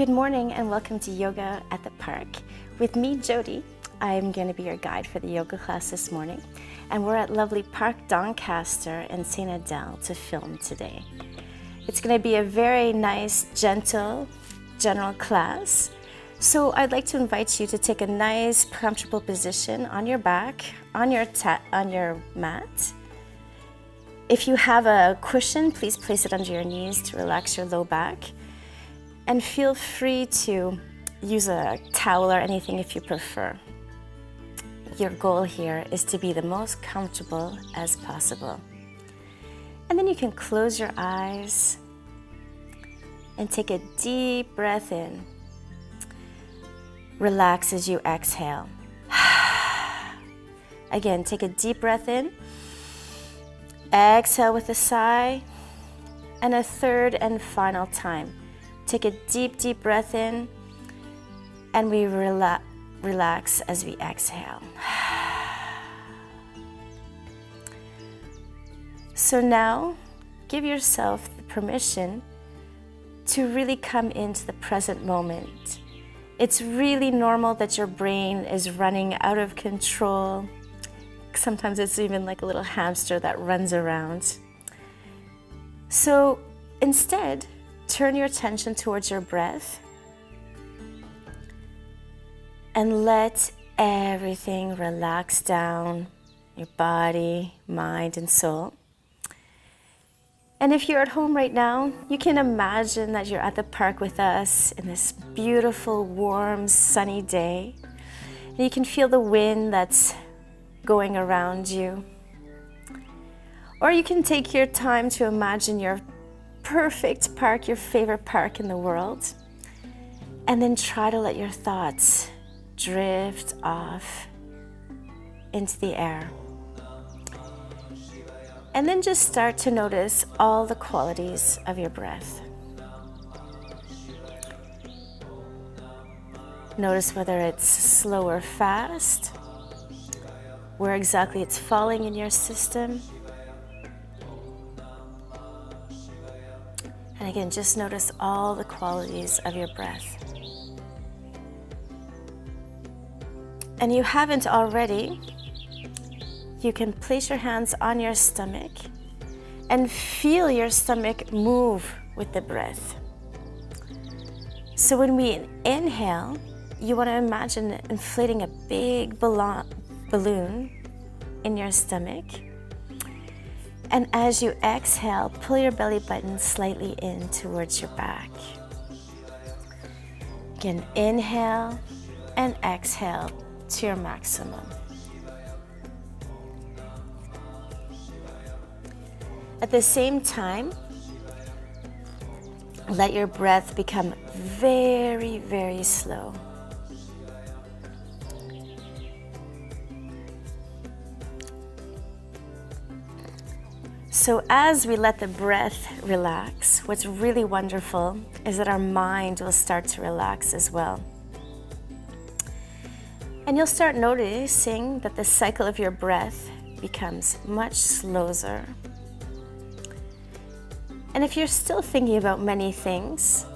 Good morning and welcome to Yoga at the Park. With me, Jodie. I'm going to be your guide for the yoga class this morning. And we're at lovely Park Doncaster in St. Adele to film today. It's going to be a very nice, gentle, general class. So I'd like to invite you to take a nice, comfortable position on your back, on your mat. If you have a cushion, please place it under your knees to relax your low back. And feel free to use a towel or anything if you prefer. Your goal here is to be the most comfortable as possible. And then you can close your eyes and take a deep breath in. Relax as you exhale. Again, take a deep breath in. Exhale with a sigh. And a third and final time. Take a deep, deep breath in, and we relax as we exhale. So now, give yourself the permission to really come into the present moment. It's really normal that your brain is running out of control. Sometimes it's even like a little hamster that runs around. So instead, turn your attention towards your breath and let everything relax down, your body, mind, and soul. And if you're at home right now, you can imagine that you're at the park with us in this beautiful, warm, sunny day. And you can feel the wind that's going around you. Or you can take your time to imagine your perfect park, your favorite park in the world, and then try to let your thoughts drift off into the air. And then just start to notice all the qualities of your breath. Notice whether it's slow or fast, where exactly it's falling in your system. And again, just notice all the qualities of your breath. And you haven't already, you can place your hands on your stomach and feel your stomach move with the breath. So when we inhale, you want to imagine inflating a big balloon in your stomach. And as you exhale, pull your belly button slightly in towards your back. Again, inhale and exhale to your maximum. At the same time, let your breath become very, very slow. So as we let the breath relax, what's really wonderful is that our mind will start to relax as well. And you'll start noticing that the cycle of your breath becomes much slower. And if you're still thinking about many things,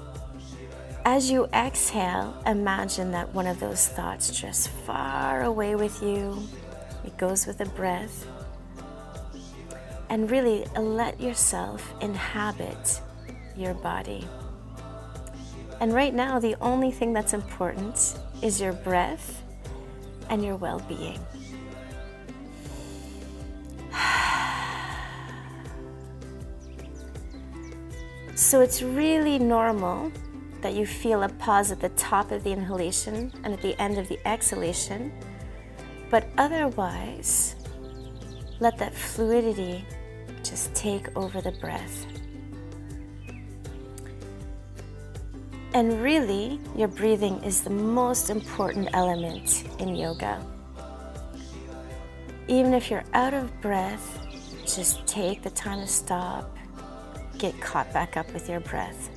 as you exhale, imagine that one of those thoughts drifts far away with you. It goes with the breath. And really let yourself inhabit your body. And right now, the only thing that's important is your breath and your well-being. So it's really normal that you feel a pause at the top of the inhalation and at the end of the exhalation, but otherwise, let that fluidity just take over the breath. And really, your breathing is the most important element in yoga. Even if you're out of breath, just take the time to stop, get caught back up with your breath.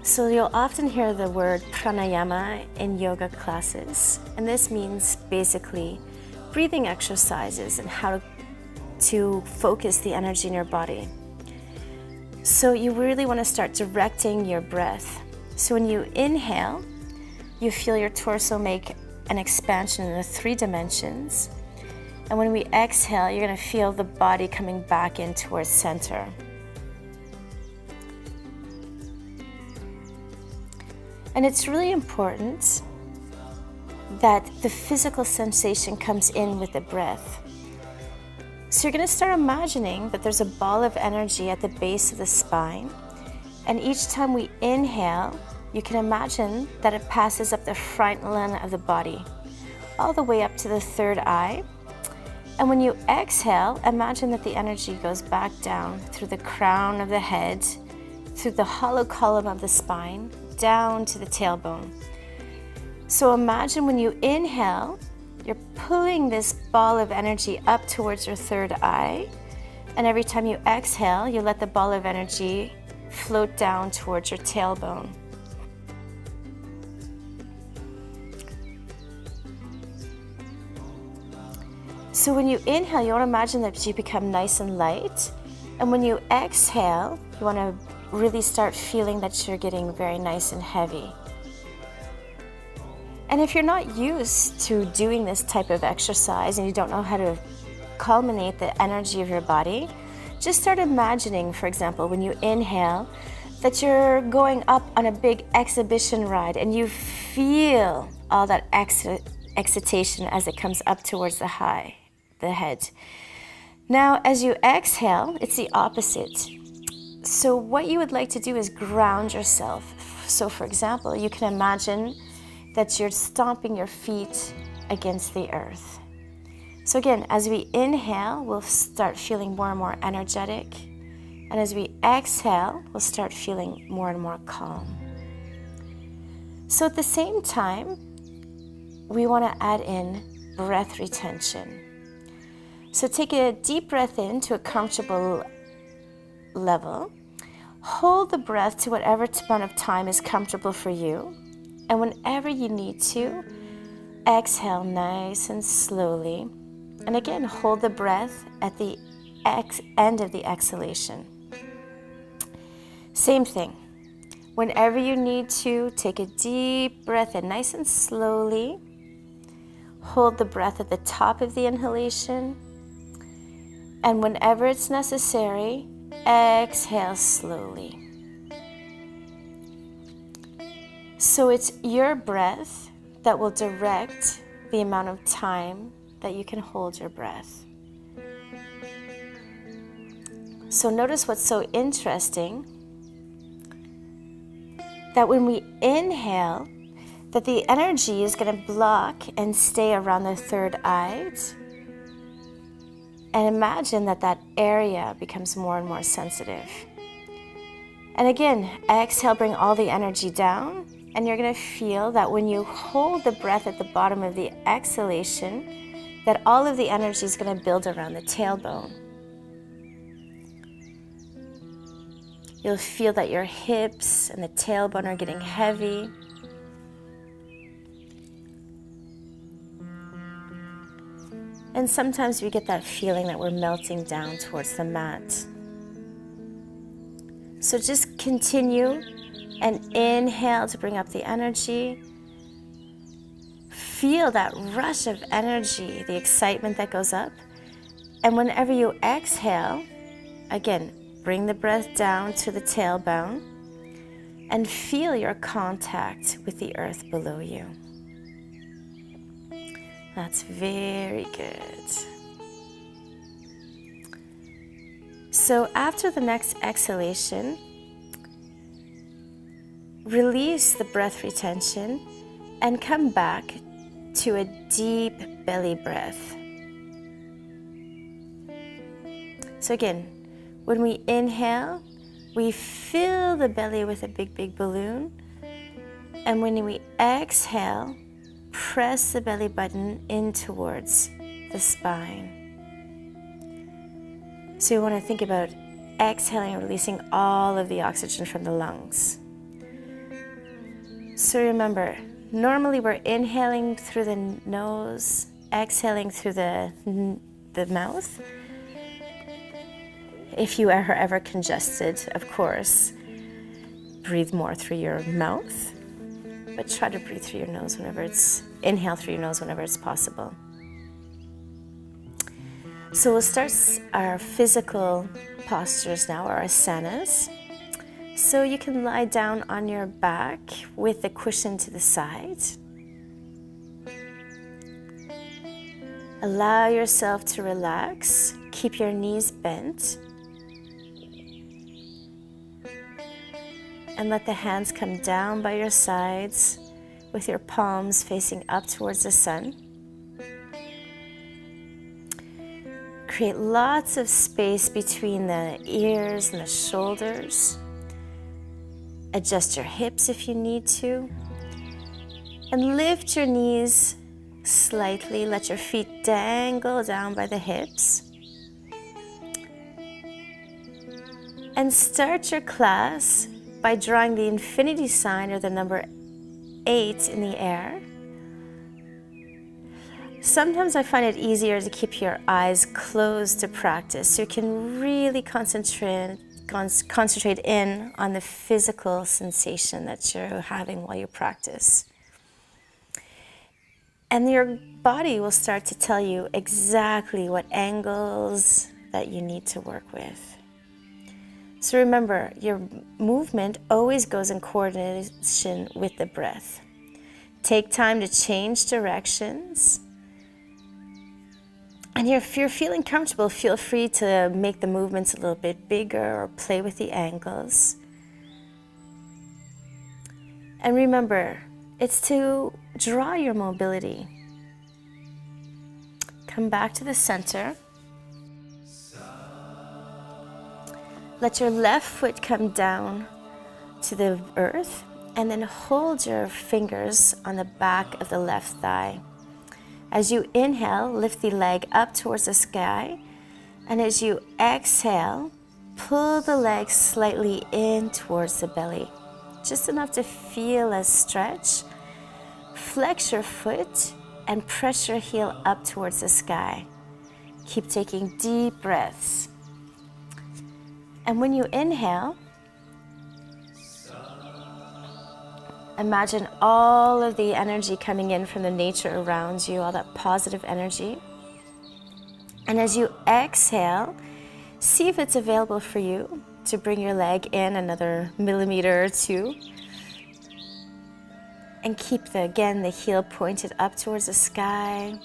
So you'll often hear the word pranayama in yoga classes, and this means basically breathing exercises and how to focus the energy in your body. So you really want to start directing your breath. So when you inhale, you feel your torso make an expansion in the 3 dimensions. And when we exhale, you're going to feel the body coming back in towards center. And it's really important that the physical sensation comes in with the breath. So you're going to start imagining that there's a ball of energy at the base of the spine. And each time we inhale, you can imagine that it passes up the front line of the body, all the way up to the 3rd eye. And when you exhale, imagine that the energy goes back down through the crown of the head, through the hollow column of the spine, down to the tailbone. So imagine when you inhale, you're pulling this ball of energy up towards your 3rd eye. And every time you exhale, you let the ball of energy float down towards your tailbone. So when you inhale, you want to imagine that you become nice and light. And when you exhale, you want to really start feeling that you're getting very nice and heavy. And if you're not used to doing this type of exercise and you don't know how to culminate the energy of your body, just start imagining, for example, when you inhale, that you're going up on a big exhibition ride and you feel all that excitation as it comes up towards the head. Now, as you exhale, it's the opposite. So what you would like to do is ground yourself. So for example, you can imagine that you're stomping your feet against the earth. So again, as we inhale, we'll start feeling more and more energetic. And as we exhale, we'll start feeling more and more calm. So at the same time, we want to add in breath retention. So take a deep breath in to a comfortable level. Hold the breath to whatever amount of time is comfortable for you. And whenever you need to, exhale nice and slowly. And again, hold the breath at the end of the exhalation. Same thing. Whenever you need to, take a deep breath in nice and slowly. Hold the breath at the top of the inhalation. And whenever it's necessary, exhale slowly. So it's your breath that will direct the amount of time that you can hold your breath. So notice what's so interesting, that when we inhale, that the energy is going to block and stay around the 3rd eye. And imagine that that area becomes more and more sensitive. And again, exhale, bring all the energy down. And you're going to feel that when you hold the breath at the bottom of the exhalation, that all of the energy is going to build around the tailbone. You'll feel that your hips and the tailbone are getting heavy. And sometimes we get that feeling that we're melting down towards the mat. So just continue and inhale to bring up the energy. Feel that rush of energy, the excitement that goes up. And whenever you exhale, again, bring the breath down to the tailbone and feel your contact with the earth below you. That's very good. So after the next exhalation, release the breath retention and come back to a deep belly breath. So again, when we inhale, we fill the belly with a big, big balloon. And when we exhale, press the belly button in towards the spine. So you want to think about exhaling and releasing all of the oxygen from the lungs. So remember, normally we're inhaling through the nose, exhaling through the mouth. If you are ever congested, of course, breathe more through your mouth, but try to breathe through your nose inhale through your nose whenever it's possible. So we'll start our physical postures now, our asanas. So you can lie down on your back with the cushion to the side. Allow yourself to relax. Keep your knees bent. And let the hands come down by your sides with your palms facing up towards the sun. Create lots of space between the ears and the shoulders. Adjust your hips if you need to. And lift your knees slightly. Let your feet dangle down by the hips. And start your class by drawing the infinity sign or the number 8 in the air. Sometimes I find it easier to keep your eyes closed to practice, so you can really concentrate in on the physical sensation that you're having while you practice. And your body will start to tell you exactly what angles that you need to work with. So remember, your movement always goes in coordination with the breath. Take time to change directions. And if you're feeling comfortable, feel free to make the movements a little bit bigger or play with the angles. And remember, it's to draw your mobility. Come back to the center. Let your left foot come down to the earth and then hold your fingers on the back of the left thigh. As you inhale, lift the leg up towards the sky, and as you exhale, pull the leg slightly in towards the belly, just enough to feel a stretch. Flex your foot and press your heel up towards the sky. Keep taking deep breaths. And when you inhale, imagine all of the energy coming in from the nature around you, all that positive energy. And as you exhale, see if it's available for you to bring your leg in another millimeter or two. And keep the heel pointed up towards the sky.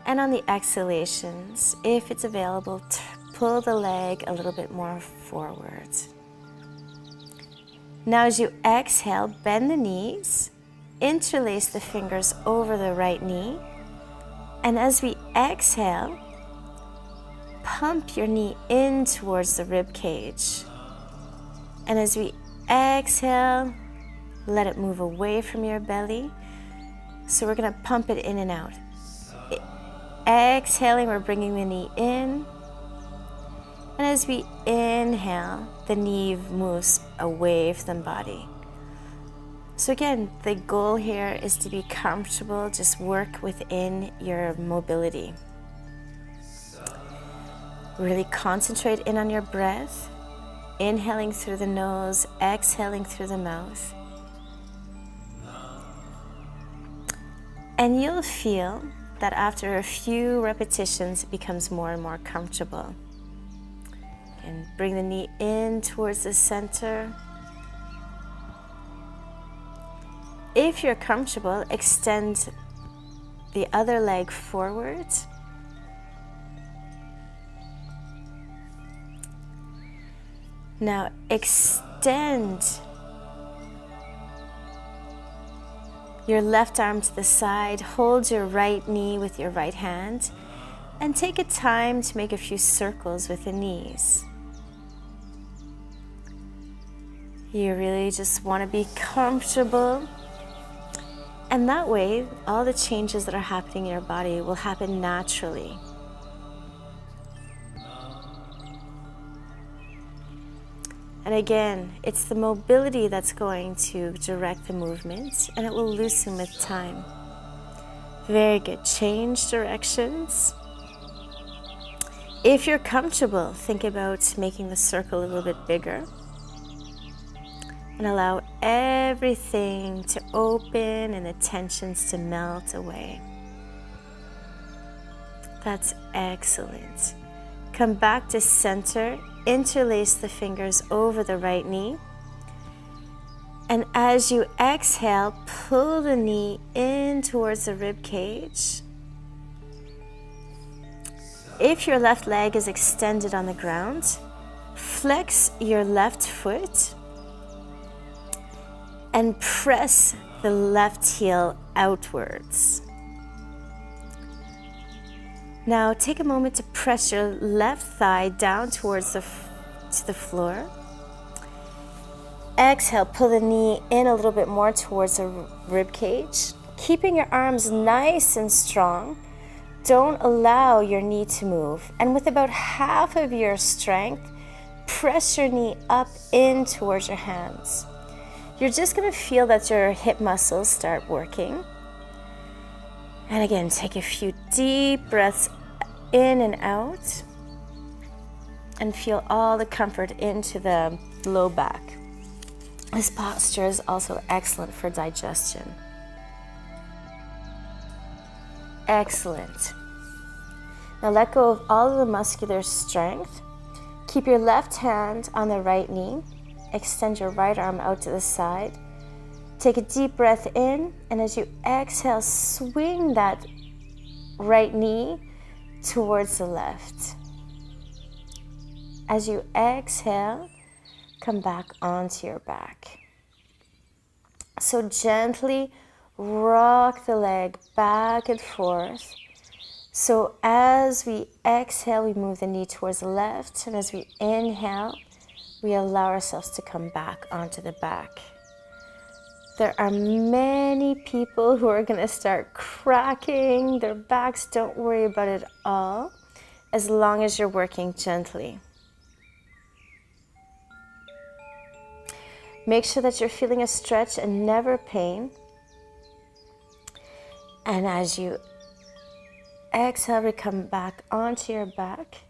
And on the exhalations, if it's available, pull the leg a little bit more forward. Now as you exhale, bend the knees, interlace the fingers over the right knee, and as we exhale, pump your knee in towards the rib cage. And as we exhale, let it move away from your belly. So we're going to pump it in and out. Exhaling, we're bringing the knee in. And as we inhale, the knee moves away from the body. So again, the goal here is to be comfortable, just work within your mobility. Really concentrate in on your breath, inhaling through the nose, exhaling through the mouth. And you'll feel that after a few repetitions, it becomes more and more comfortable. And bring the knee in towards the center. If you're comfortable, extend the other leg forward. Now extend your left arm to the side, hold your right knee with your right hand, and take a time to make a few circles with the knees. You really just want to be comfortable. And that way, all the changes that are happening in your body will happen naturally. And again, it's the mobility that's going to direct the movement, and it will loosen with time. Very good. Change directions. If you're comfortable, think about making the circle a little bit bigger. And allow everything to open and the tensions to melt away. That's excellent. Come back to center, interlace the fingers over the right knee. And as you exhale, pull the knee in towards the rib cage. If your left leg is extended on the ground, flex your left foot and press the left heel outwards. Now take a moment to press your left thigh down towards the floor. Exhale, pull the knee in a little bit more towards the rib cage, keeping your arms nice and strong. Don't allow your knee to move. And with about half of your strength, press your knee up in towards your hands. You're just going to feel that your hip muscles start working. And again, take a few deep breaths in and out. And feel all the comfort into the low back. This posture is also excellent for digestion. Excellent. Now let go of all of the muscular strength. Keep your left hand on the right knee. Extend your right arm out to the side. Take a deep breath in, and as you exhale, swing that right knee towards the left. As you exhale, come back onto your back. So gently rock the leg back and forth. So as we exhale, we move the knee towards the left, and as we inhale, we allow ourselves to come back onto the back. There are many people who are going to start cracking their backs. Don't worry about it all, as long as you're working gently. Make sure that you're feeling a stretch and never pain. And as you exhale, we come back onto your back.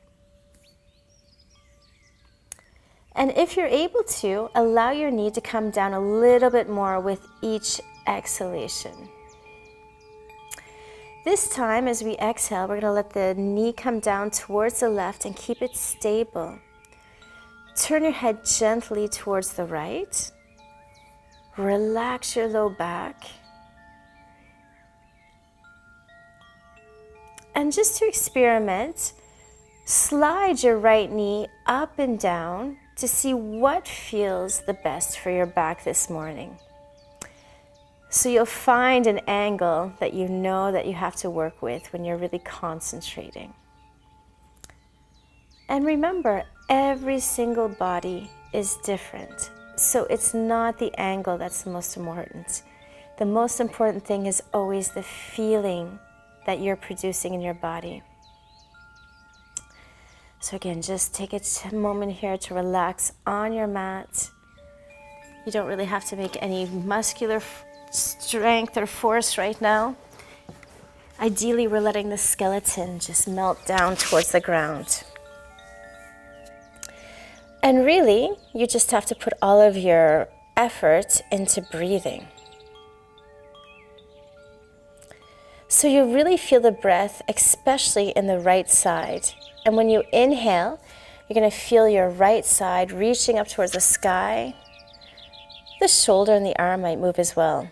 And if you're able to, allow your knee to come down a little bit more with each exhalation. This time, as we exhale, we're going to let the knee come down towards the left and keep it stable. Turn your head gently towards the right. Relax your low back. And just to experiment, slide your right knee up and down to see what feels the best for your back this morning. So you'll find an angle that you know that you have to work with when you're really concentrating. And remember, every single body is different. So it's not the angle that's the most important. The most important thing is always the feeling that you're producing in your body. So again, just take a moment here to relax on your mat. You don't really have to make any muscular strength or force right now. Ideally, we're letting the skeleton just melt down towards the ground. And really, you just have to put all of your effort into breathing. So you really feel the breath, especially in the right side. And when you inhale, you're going to feel your right side reaching up towards the sky. The shoulder and the arm might move as well.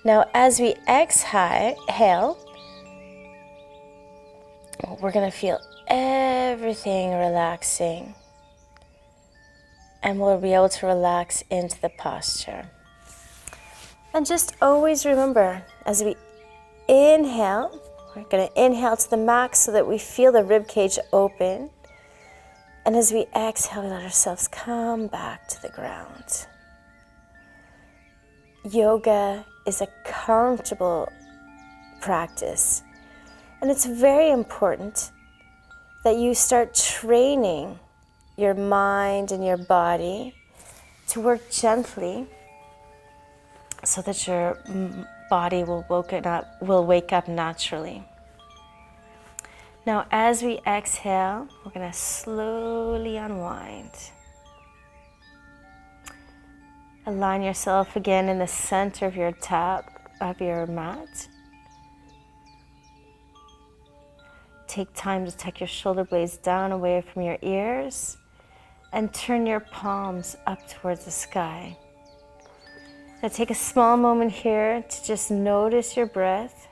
Now, as we exhale, we're going to feel everything relaxing. And we'll be able to relax into the posture. And just always remember, as we inhale, we're going to inhale to the max so that we feel the rib cage open. And as we exhale, we let ourselves come back to the ground. Yoga is a comfortable practice. And it's very important that you start training your mind and your body to work gently so that your body will wake up naturally. Now, as we exhale, we're going to slowly unwind. Align yourself again in the center of your mat. Take time to tuck your shoulder blades down away from your ears and turn your palms up towards the sky. Now take a small moment here to just notice your breath.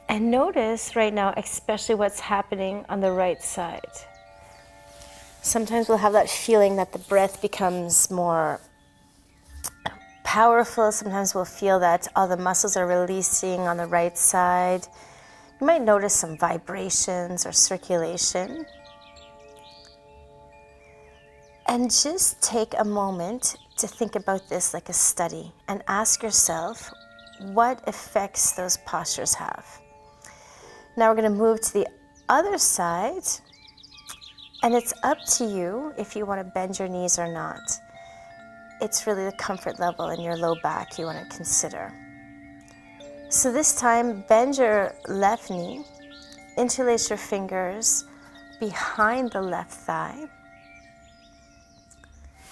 And notice right now, especially what's happening on the right side. Sometimes we'll have that feeling that the breath becomes more powerful. Sometimes we'll feel that all the muscles are releasing on the right side. You might notice some vibrations or circulation. And just take a moment to think about this like a study and ask yourself what effects those postures have. Now we're going to move to the other side, and it's up to you if you want to bend your knees or not. It's really the comfort level in your low back you want to consider. So this time, bend your left knee, interlace your fingers behind the left thigh.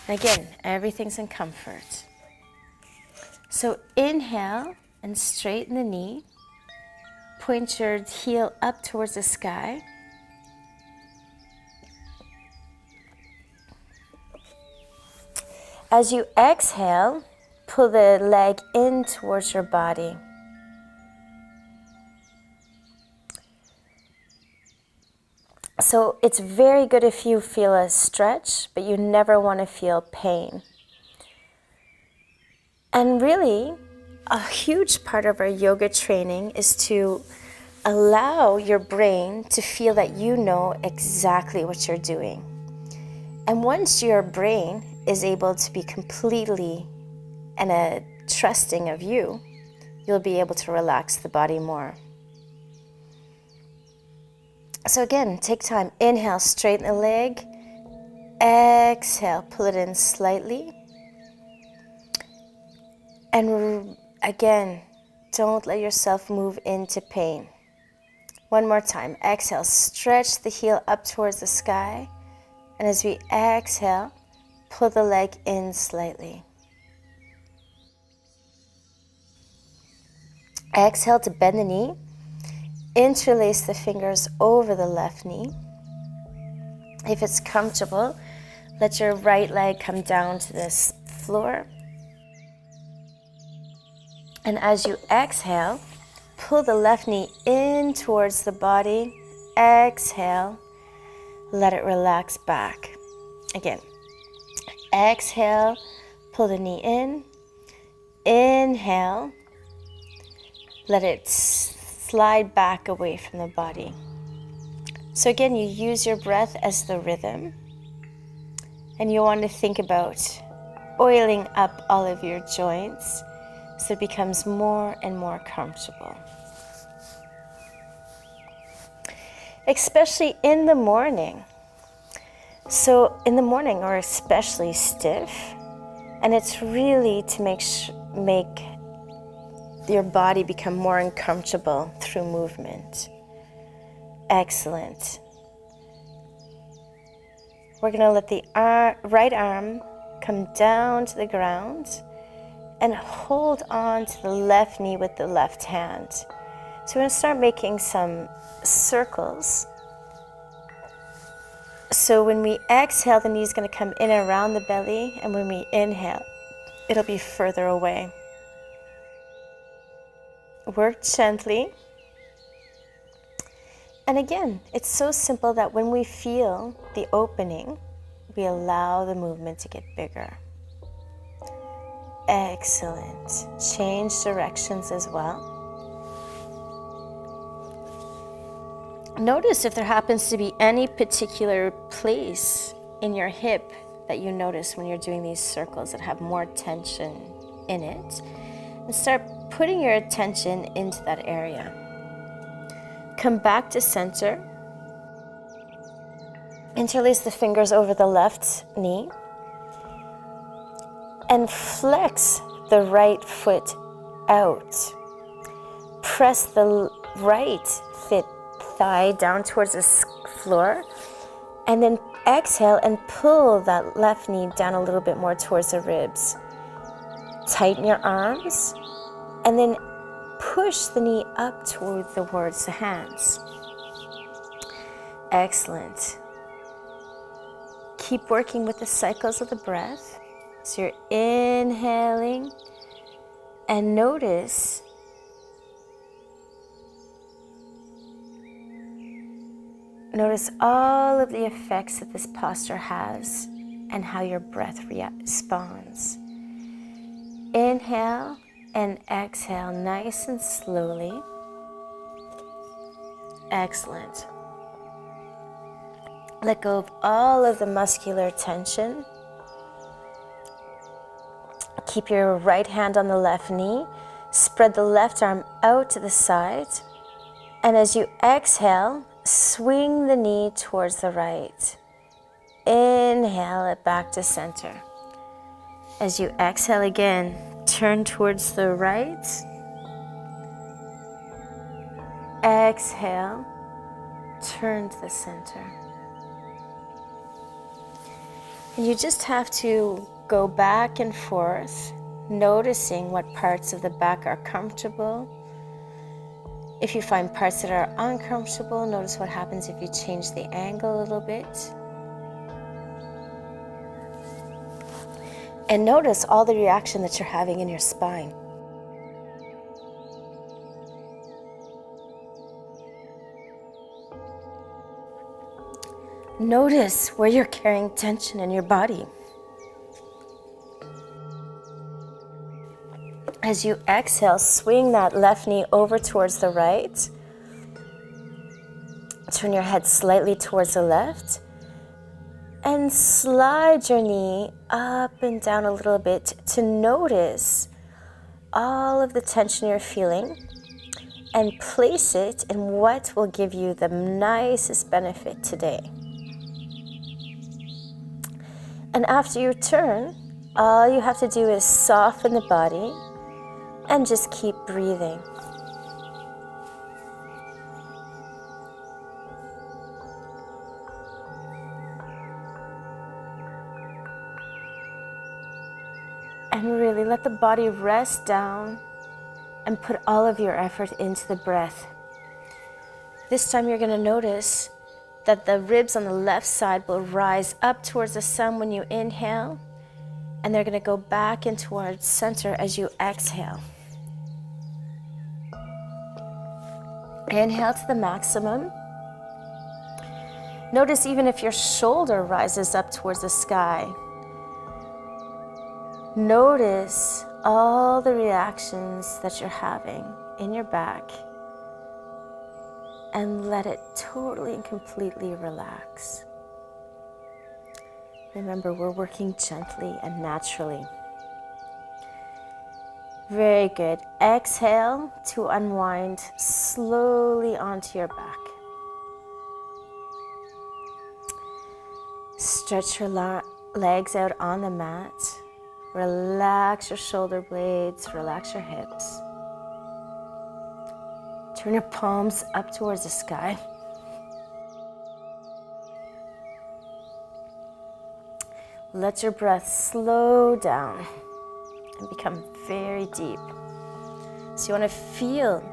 And again, everything's in comfort. So inhale and straighten the knee. Point your heel up towards the sky. As you exhale, pull the leg in towards your body. So it's very good if you feel a stretch, but you never want to feel pain. And really, a huge part of our yoga training is to allow your brain to feel that you know exactly what you're doing. And once your brain is able to be completely and trusting of you, you'll be able to relax the body more. So again, take time. Inhale, straighten the leg. Exhale, pull it in slightly. And again, don't let yourself move into pain. One more time. Exhale, stretch the heel up towards the sky. And as we exhale, pull the leg in slightly. Exhale to bend the knee. Interlace the fingers over the left knee. If it's comfortable, let your right leg come down to this floor. And as you exhale, pull the left knee in towards the body. Exhale, let it relax back. Again, exhale, pull the knee in. Inhale, let it slide back away from the body. So again, you use your breath as the rhythm. And you want to think about oiling up all of your joints so it becomes more and more comfortable. Especially in the morning. So in the morning, or especially stiff, and it's really to make your body become more uncomfortable through movement. Excellent. We're going to let the right arm come down to the ground and hold on to the left knee with the left hand. So we're going to start making some circles. So when we exhale, the knee is going to come in and around the belly, and when we inhale, it'll be further away. Work gently. And again, it's so simple that when we feel the opening, we allow the movement to get bigger. Excellent. Change directions as well. Notice if there happens to be any particular place in your hip that you notice when you're doing these circles that have more tension in it, and start putting your attention into that area. Come back to center. Interlace the fingers over the left knee and flex the right foot out. Press the right fit thigh down towards the floor. And then exhale and pull that left knee down a little bit more towards the ribs. Tighten your arms and then push the knee up towards the hands. Excellent. Keep working with the cycles of the breath. So you're inhaling and notice all of the effects that this posture has and how your breath responds. Inhale and exhale nice and slowly. Excellent. Let go of all of the muscular tension. Keep your right hand on the left knee. Spread the left arm out to the side. And as you exhale, swing the knee towards the right. Inhale it back to center. As you exhale again, turn towards the right. Exhale, turn to the center. And you just have to go back and forth, noticing what parts of the back are comfortable. If you find parts that are uncomfortable, notice what happens if you change the angle a little bit. And notice all the reaction that you're having in your spine. Notice where you're carrying tension in your body. As you exhale, swing that left knee over towards the right. Turn your head slightly towards the left. And slide your knee up and down a little bit to notice all of the tension you're feeling and place it in what will give you the nicest benefit today. And after you turn, all you have to do is soften the body and just keep breathing. And really let the body rest down and put all of your effort into the breath. This time you're going to notice that the ribs on the left side will rise up towards the sun when you inhale, and they're going to go back in towards center as you exhale. Inhale to the maximum. Notice even if your shoulder rises up towards the sky. Notice all the reactions that you're having in your back and let it totally and completely relax. Remember, we're working gently and naturally. Very good. Exhale to unwind slowly onto your back. Stretch your legs out on the mat. Relax your shoulder blades, relax your hips. Turn your palms up towards the sky. Let your breath slow down and become very deep. So you want to feel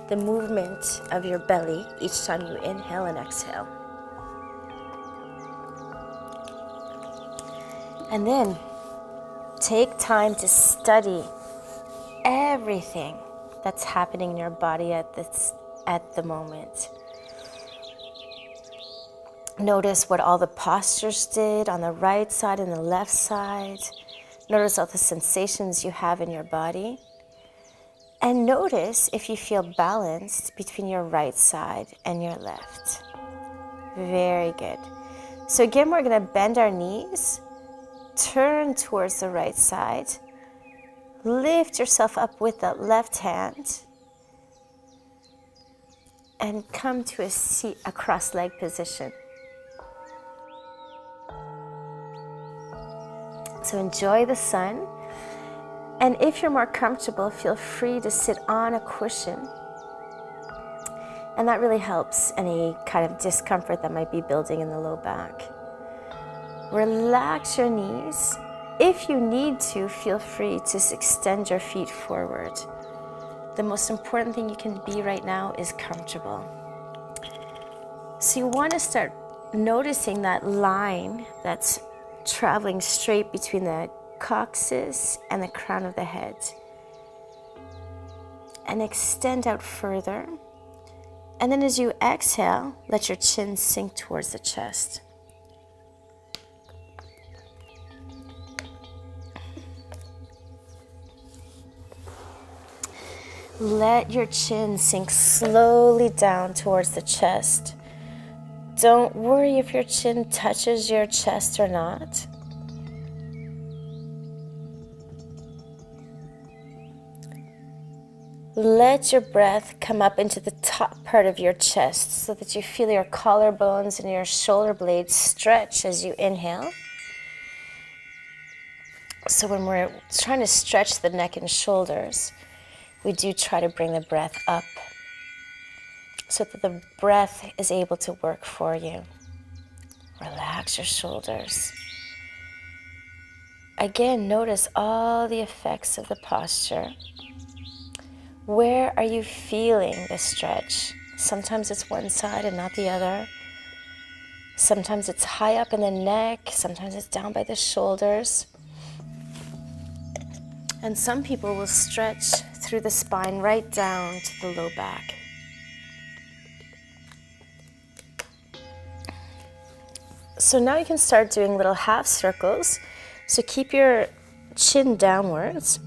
the movement of your belly each time you inhale and exhale. And then take time to study everything that's happening in your body at the moment. Notice what all the postures did on the right side and the left side. Notice all the sensations you have in your body. And notice if you feel balanced between your right side and your left. Very good. So again, we're going to bend our knees, turn towards the right side, lift yourself up with that left hand, and come to a cross-leg position. So enjoy the sun, and if you're more comfortable, feel free to sit on a cushion And that really helps any kind of discomfort that might be building in the low back. Relax your knees. If you need to, feel free to extend your feet forward. The most important thing you can be right now is comfortable. So you want to start noticing that line that's traveling straight between the coccyx and the crown of the head. And extend out further. And then as you exhale, let your chin sink towards the chest. Let your chin sink slowly down towards the chest. Don't worry if your chin touches your chest or not. Let your breath come up into the top part of your chest so that you feel your collarbones and your shoulder blades stretch as you inhale. So when we're trying to stretch the neck and shoulders, we do try to bring the breath up so that the breath is able to work for you. Relax your shoulders. Again, notice all the effects of the posture. Where are you feeling the stretch? Sometimes it's one side and not the other. Sometimes it's high up in the neck. Sometimes it's down by the shoulders. And some people will stretch through the spine right down to the low back. So now you can start doing little half circles. So keep your chin downwards.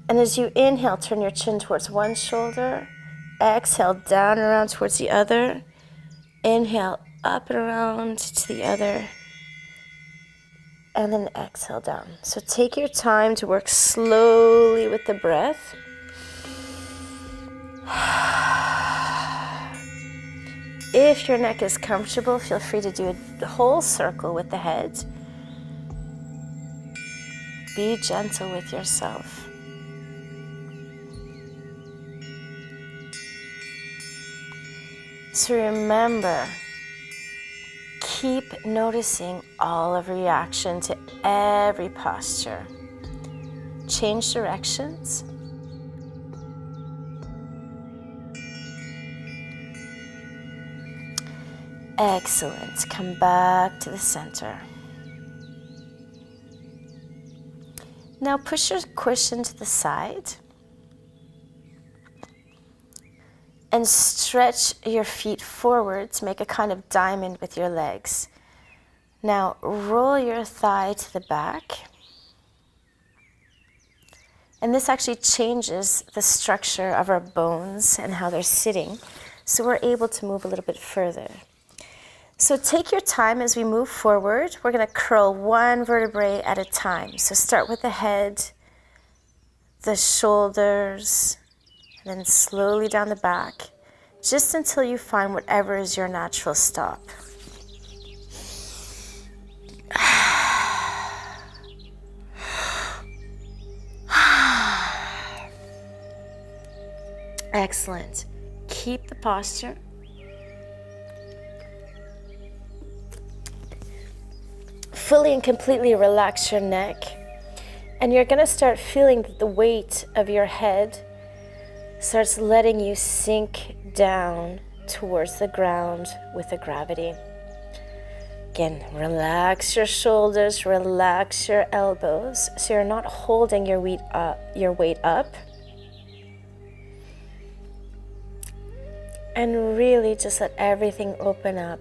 And as you inhale, turn your chin towards one shoulder. Exhale, down and around towards the other. Inhale, up and around to the other. And then exhale down. So take your time to work slowly with the breath. If your neck is comfortable, feel free to do a whole circle with the head. Be gentle with yourself. So remember, keep noticing all of reaction to every posture. Change directions. Excellent. Come back to the center. Now push your cushion to the side. And stretch your feet forward to make a kind of diamond with your legs. Now roll your thigh to the back. And this actually changes the structure of our bones and how they're sitting, so we're able to move a little bit further. So take your time as we move forward. We're going to curl one vertebrae at a time. So start with the head, the shoulders, and then slowly down the back, just until you find whatever is your natural stop. Excellent. Keep the posture. Fully and completely relax your neck. And you're going to start feeling that the weight of your head starts letting you sink down towards the ground with the gravity. Again, relax your shoulders, relax your elbows, so you're not holding your weight up. And really just let everything open up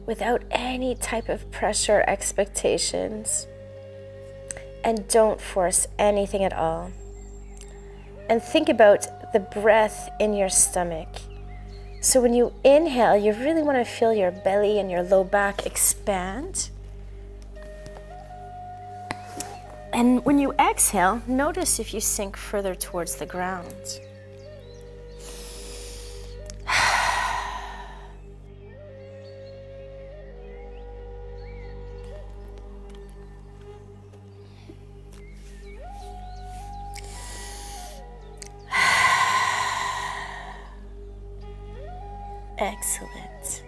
without any type of pressure or expectations. And don't force anything at all. And think about the breath in your stomach. So when you inhale, you really want to feel your belly and your low back expand. And when you exhale, notice if you sink further towards the ground. Excellent.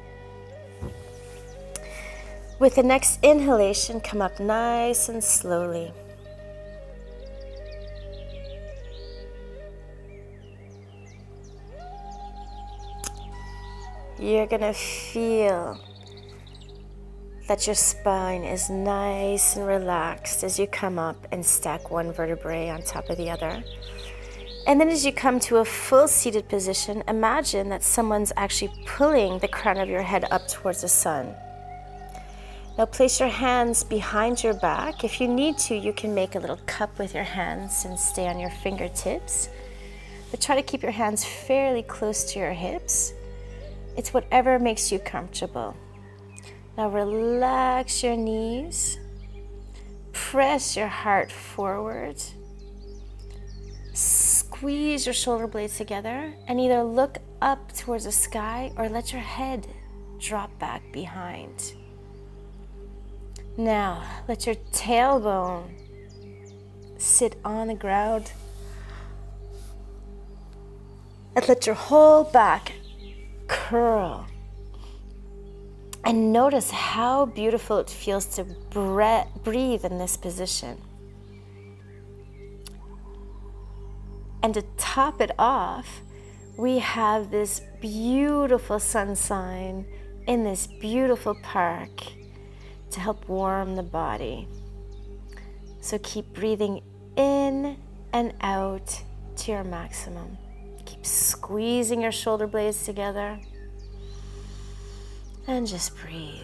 With the next inhalation, come up nice and slowly. You're gonna feel that your spine is nice and relaxed as you come up and stack one vertebrae on top of the other. And then as you come to a full seated position, imagine that someone's actually pulling the crown of your head up towards the sun. Now place your hands behind your back. If you need to, you can make a little cup with your hands and stay on your fingertips. But try to keep your hands fairly close to your hips. It's whatever makes you comfortable. Now relax your knees. Press your heart forward. Squeeze your shoulder blades together and either look up towards the sky or let your head drop back behind. Now, let your tailbone sit on the ground and let your whole back curl. And notice how beautiful it feels to breathe in this position. And to top it off, we have this beautiful sun sign in this beautiful park to help warm the body. So keep breathing in and out to your maximum. Keep squeezing your shoulder blades together and just breathe.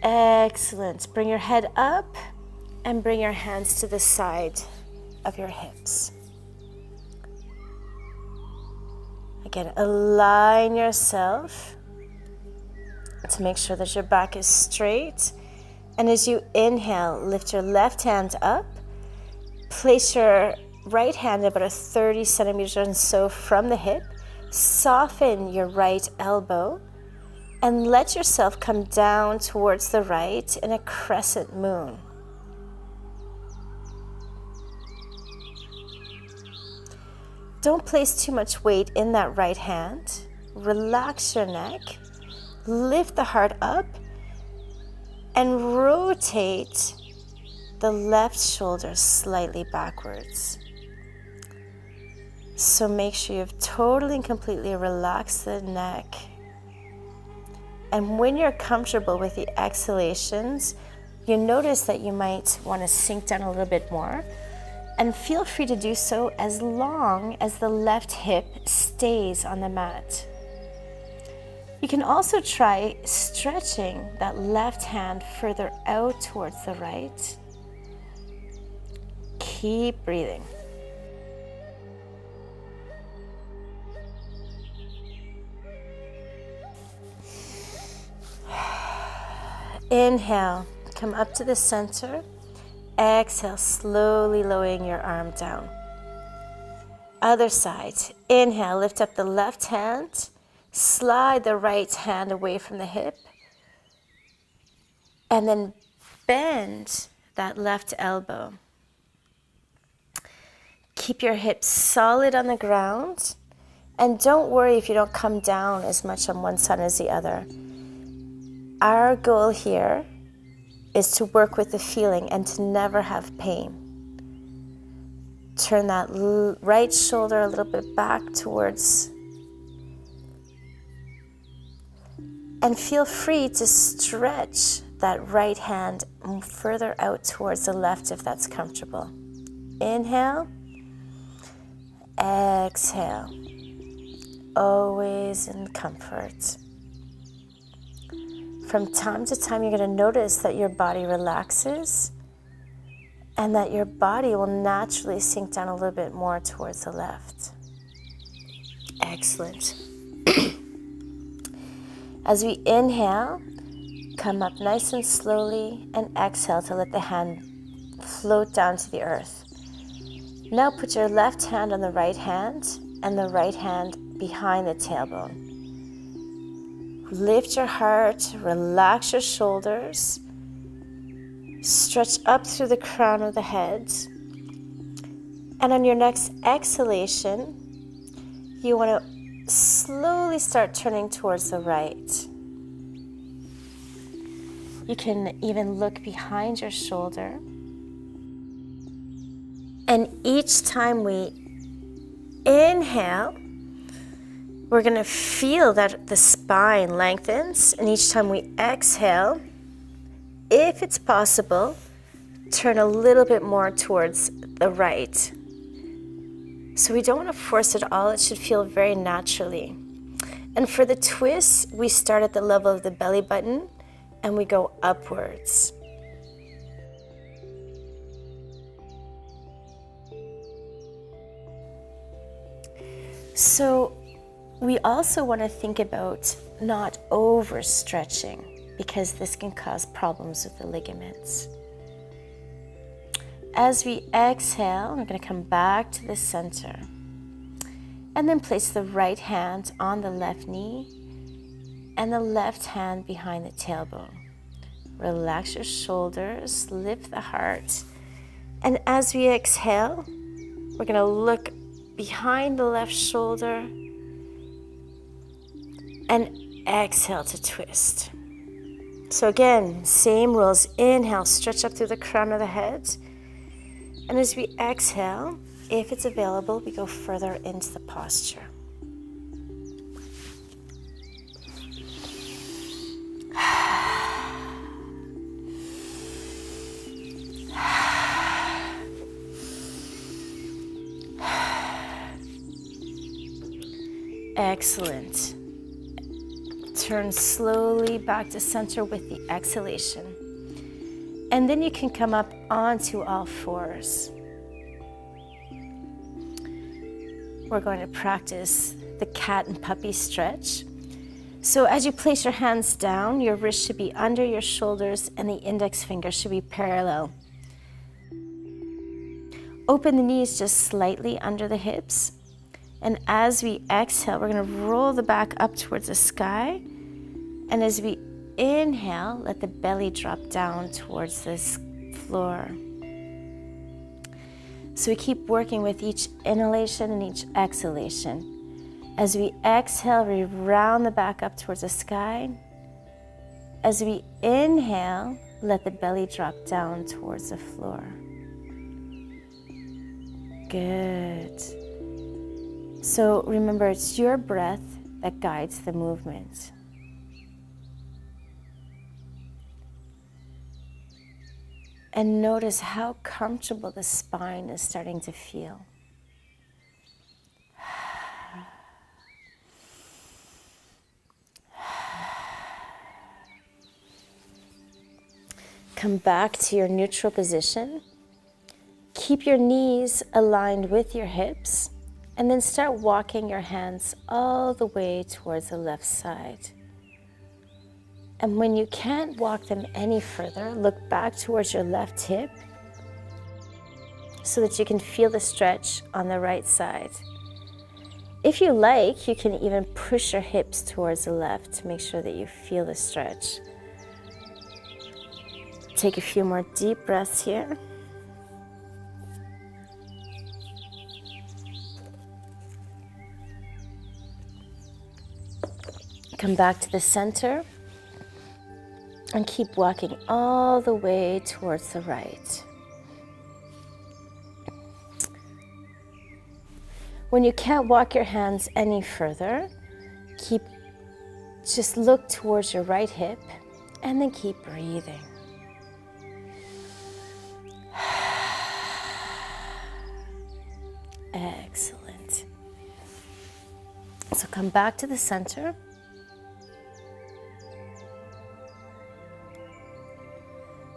Excellent. Bring your head up and bring your hands to the side of your hips. Again, align yourself to make sure that your back is straight. And as you inhale, lift your left hand up. Place your right hand about 30 centimeters or so from the hip. Soften your right elbow and let yourself come down towards the right in a crescent moon. Don't place too much weight in that right hand. Relax your neck. Lift the heart up and rotate the left shoulder slightly backwards. So make sure you've totally and completely relaxed the neck. And when you're comfortable with the exhalations, you notice that you might want to sink down a little bit more. And feel free to do so as long as the left hip stays on the mat. You can also try stretching that left hand further out towards the right. Keep breathing. Inhale, come up to the center. Exhale, slowly lowering your arm down. Other side. Inhale, lift up the left hand. Slide the right hand away from the hip. And then bend that left elbow. Keep your hips solid on the ground. And don't worry if you don't come down as much on one side as the other. Our goal here is to work with the feeling and to never have pain. Turn that right shoulder a little bit back towards, and feel free to stretch that right hand further out towards the left if that's comfortable. Inhale, exhale, always in comfort. From time to time, you're going to notice that your body relaxes and that your body will naturally sink down a little bit more towards the left. Excellent. As we inhale, come up nice and slowly and exhale to let the hand float down to the earth. Now put your left hand on the right hand and the right hand behind the tailbone. Lift your heart, relax your shoulders, stretch up through the crown of the head. And on your next exhalation, You want to slowly start turning towards the right. You can even look behind your shoulder. And each time we inhale, we're going to feel that the spine lengthens. And each time we exhale, if it's possible, turn a little bit more towards the right. So we don't want to force it all. It should feel very naturally. And for the twist, we start at the level of the belly button and we go upwards. So we also want to think about not overstretching, because this can cause problems with the ligaments. As we exhale, we're going to come back to the center. And then place the right hand on the left knee and the left hand behind the tailbone. Relax your shoulders, lift the heart. And as we exhale, we're going to look behind the left shoulder and exhale to twist. So again, same rules. Inhale, stretch up through the crown of the head. And as we exhale, if it's available, we go further into the posture. Excellent. Turn slowly back to center with the exhalation. And then you can come up onto all fours. We're going to practice the cat and puppy stretch. So as you place your hands down, your wrist should be under your shoulders and the index finger should be parallel. Open the knees just slightly under the hips. And as we exhale, we're going to roll the back up towards the sky. And as we inhale, let the belly drop down towards this floor. So we keep working with each inhalation and each exhalation. As we exhale, we round the back up towards the sky. As we inhale, let the belly drop down towards the floor. Good. So remember, it's your breath that guides the movement. And notice how comfortable the spine is starting to feel. Come back to your neutral position. Keep your knees aligned with your hips. And then start walking your hands all the way towards the left side. And when you can't walk them any further, look back towards your left hip so that you can feel the stretch on the right side. If you like, you can even push your hips towards the left to make sure that you feel the stretch. Take a few more deep breaths here. Come back to the center and keep walking all the way towards the right. When you can't walk your hands any further, just look towards your right hip and then keep breathing. Excellent. So come back to the center.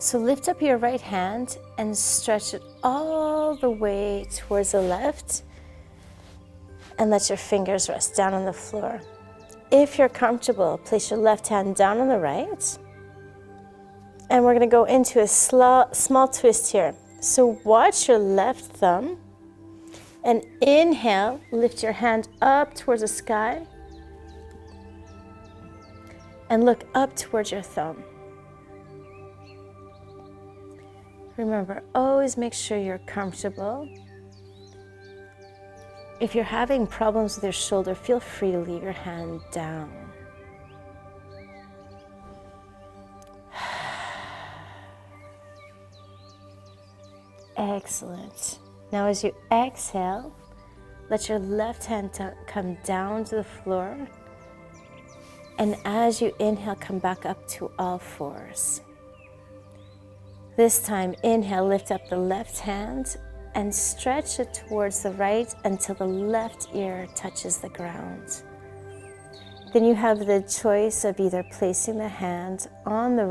So lift up your right hand and stretch it all the way towards the left and let your fingers rest down on the floor. If you're comfortable, place your left hand down on the right. And we're going to go into a small twist here. So watch your left thumb and inhale, lift your hand up towards the sky and look up towards your thumb. Remember, always make sure you're comfortable. If you're having problems with your shoulder, feel free to leave your hand down. Excellent. Now as you exhale, let your left hand come down to the floor. And as you inhale, come back up to all fours. This time, inhale, lift up the left hand and stretch it towards the right until the left ear touches the ground. Then you have the choice of either placing the hand on the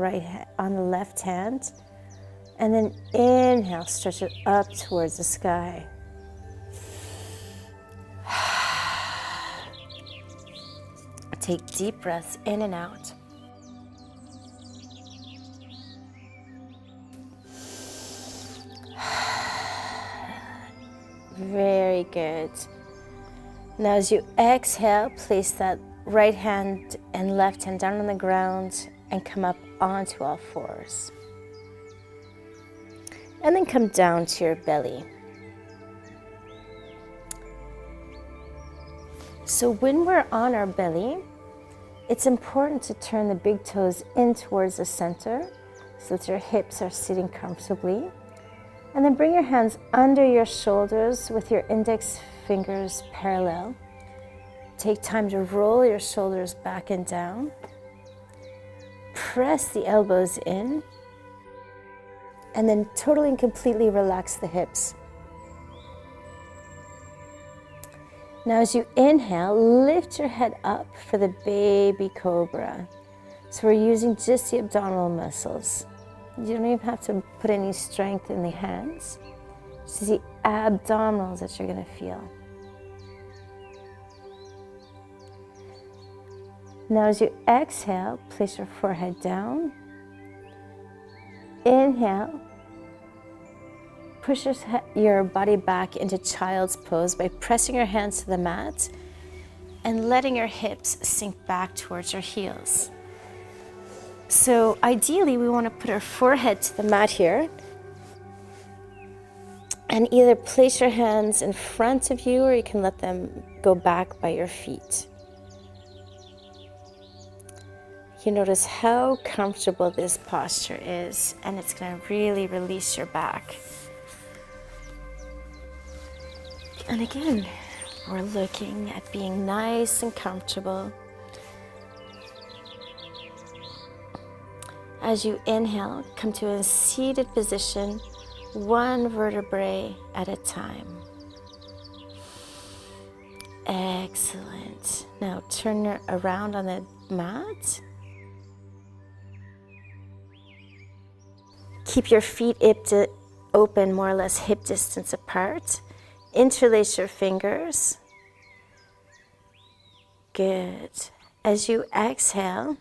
left hand, and then inhale, stretch it up towards the sky. Take deep breaths in and out. Very good. Now as you exhale, place that right hand and left hand down on the ground and come up onto all fours. And then come down to your belly. So when we're on our belly, it's important to turn the big toes in towards the center so that your hips are sitting comfortably. And then bring your hands under your shoulders with your index fingers parallel. Take time to roll your shoulders back and down. Press the elbows in. And then totally and completely relax the hips. Now as you inhale, lift your head up for the baby cobra. So we're using just the abdominal muscles. You don't even have to put any strength in the hands. It's the abdominals that you're going to feel. Now as you exhale, place your forehead down. Inhale. Push your body back into child's pose by pressing your hands to the mat and letting your hips sink back towards your heels. So ideally, we want to put our forehead to the mat here and either place your hands in front of you or you can let them go back by your feet. You notice how comfortable this posture is, and it's going to really release your back. And again, we're looking at being nice and comfortable. As you inhale, come to a seated position, one vertebrae at a time. Excellent. Now turn around on the mat. Keep your feet open, more or less hip distance apart. Interlace your fingers. Good. As you exhale,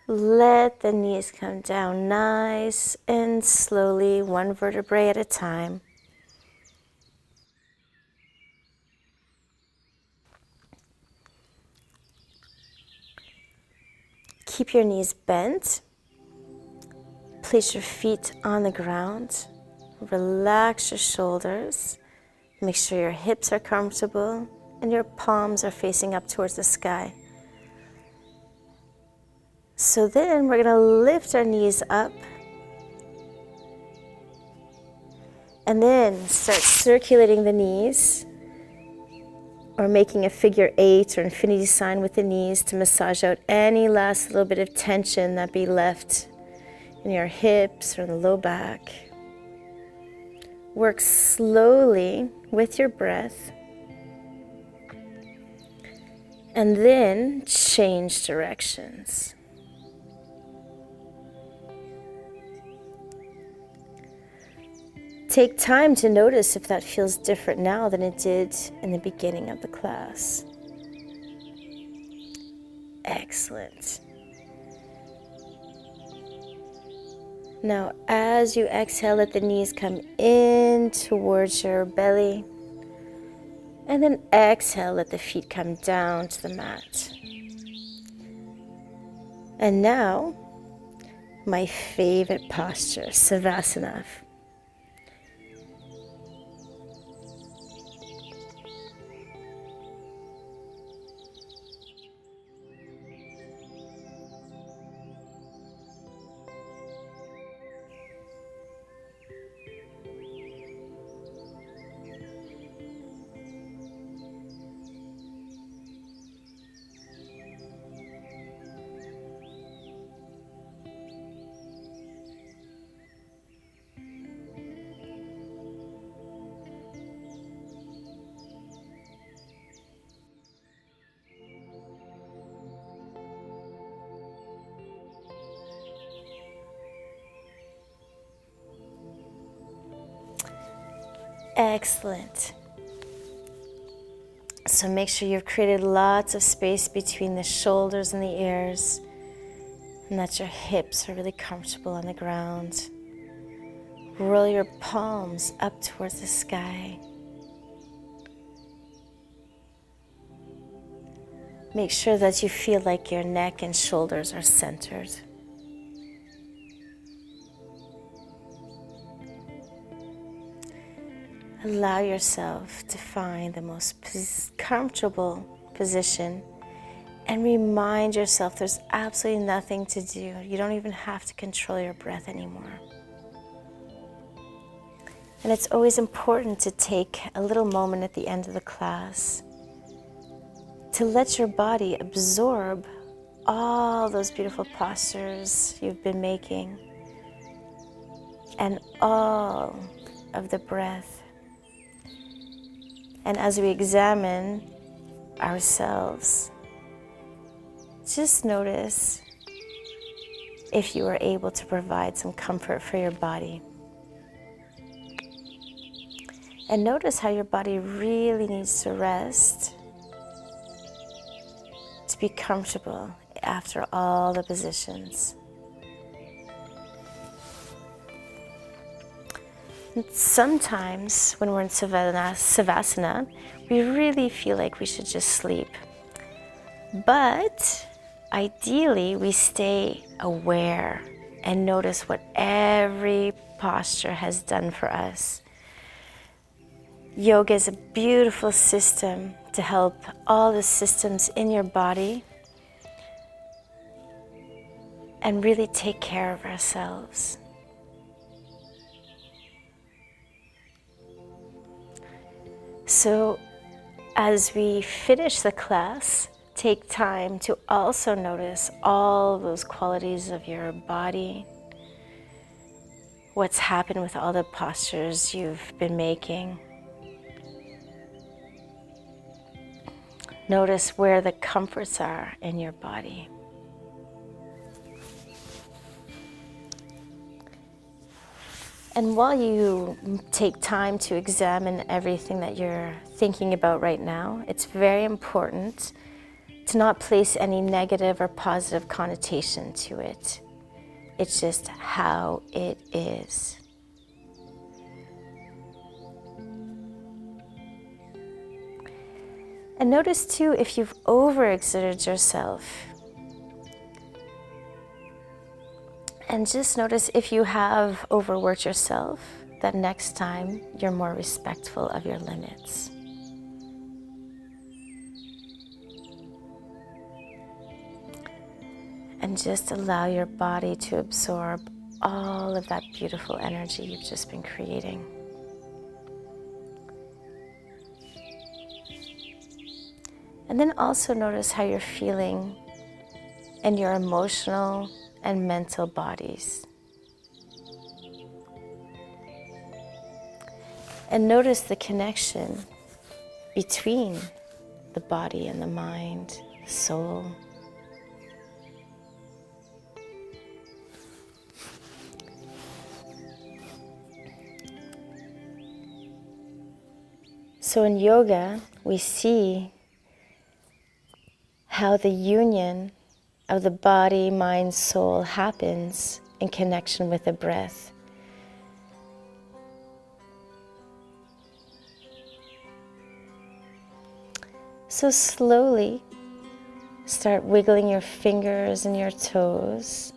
let the knees come down nice and slowly, one vertebrae at a time. Keep your knees bent. Place your feet on the ground. Relax your shoulders. Make sure your hips are comfortable and your palms are facing up towards the sky. So then we're going to lift our knees up and then start circulating the knees or making a figure 8 or infinity sign with the knees to massage out any last little bit of tension that be left in your hips or in the low back. Work slowly with your breath and then change directions. Take time to notice if that feels different now than it did in the beginning of the class. Excellent. Now, as you exhale, let the knees come in towards your belly. And then exhale, let the feet come down to the mat. And now, my favorite posture, Savasana. Excellent. So make sure you've created lots of space between the shoulders and the ears, and that your hips are really comfortable on the ground. Roll your palms up towards the sky. Make sure that you feel like your neck and shoulders are centered. Allow yourself to find the most comfortable position and remind yourself there's absolutely nothing to do. You don't even have to control your breath anymore. And it's always important to take a little moment at the end of the class to let your body absorb all those beautiful postures you've been making and all of the breath. And as we examine ourselves, just notice if you are able to provide some comfort for your body. And notice how your body really needs to rest to be comfortable after all the positions. And sometimes when we're in Savasana, we really feel like we should just sleep. But ideally, we stay aware and notice what every posture has done for us. Yoga is a beautiful system to help all the systems in your body and really take care of ourselves. So as we finish the class, take time to also notice all those qualities of your body, what's happened with all the postures you've been making. Notice where the comforts are in your body. And while you take time to examine everything that you're thinking about right now, it's very important to not place any negative or positive connotation to it. It's just how it is. And notice too if you've overexerted yourself. And just notice if you have overworked yourself, that next time you're more respectful of your limits. And just allow your body to absorb all of that beautiful energy you've just been creating. And then also notice how you're feeling in your emotional and mental bodies. And notice the connection between the body and the mind, the soul. So in yoga, we see how the union of the body, mind, soul happens in connection with the breath. So slowly start wiggling your fingers and your toes.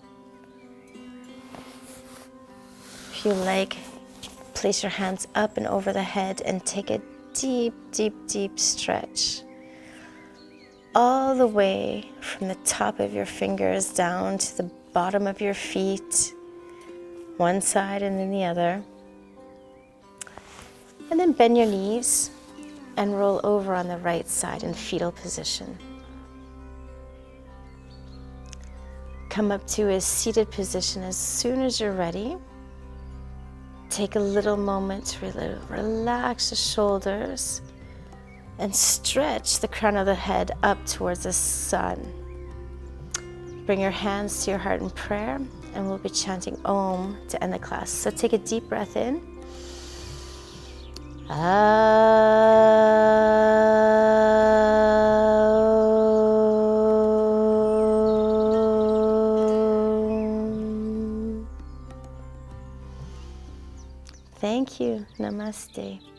If you like, place your hands up and over the head and take a deep, deep, deep stretch. All the way from the top of your fingers down to the bottom of your feet, one side and then the other. And then bend your knees and roll over on the right side in fetal position. Come up to a seated position as soon as you're ready. Take a little moment to relax the shoulders and stretch the crown of the head up towards the sun. Bring your hands to your heart in prayer, and we'll be chanting Om to end the class. So take a deep breath in. Thank you. Namaste.